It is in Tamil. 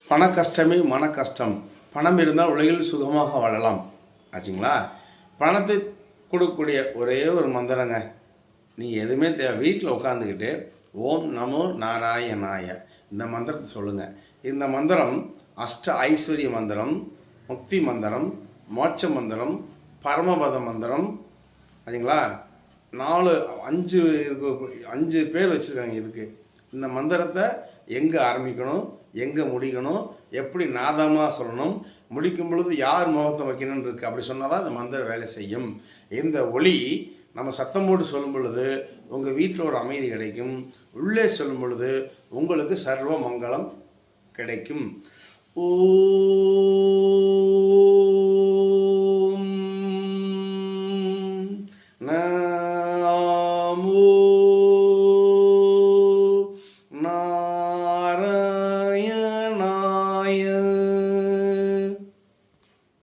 பண கஷ்டமே மன கஷ்டம். பணம் இருந்தால் உலகில் சுகமாக வாழலாம். ஆச்சுங்களா? பணத்தை கொடுக்கக்கூடிய ஒரே ஒரு மந்திரங்க. நீங்கள் எதுவுமே வீட்டில் உட்காந்துக்கிட்டு ஓம் நமோ நாராயணாய இந்த மந்திரத்தை சொல்லுங்கள். இந்த மந்திரம் அஷ்ட ஐஸ்வர்ய மந்திரம், முக்தி மந்திரம், மோட்ச மந்திரம், பரமபத மந்திரம். ஆச்சுங்களா? 5 பேர் வச்சுருக்காங்க இதுக்கு. இந்த மந்திரத்தை எங்கே ஆரம்பிக்கணும், எங்கே முடிக்கணும், எப்படி நாதமாக சொல்லணும், முடிக்கும் பொழுது யார் முகத்தை வைக்கணும்னு இருக்குது. அப்படி சொன்னால் தான் இந்த மந்திரம் வேலை செய்யும். இந்த ஒளி நம்ம சத்தம் போட்டு சொல்லும் பொழுது உங்கள் வீட்டில் ஒரு அமைதி கிடைக்கும். உள்ளே சொல்லும் பொழுது உங்களுக்கு சர்வ மங்களம் கிடைக்கும். ஓ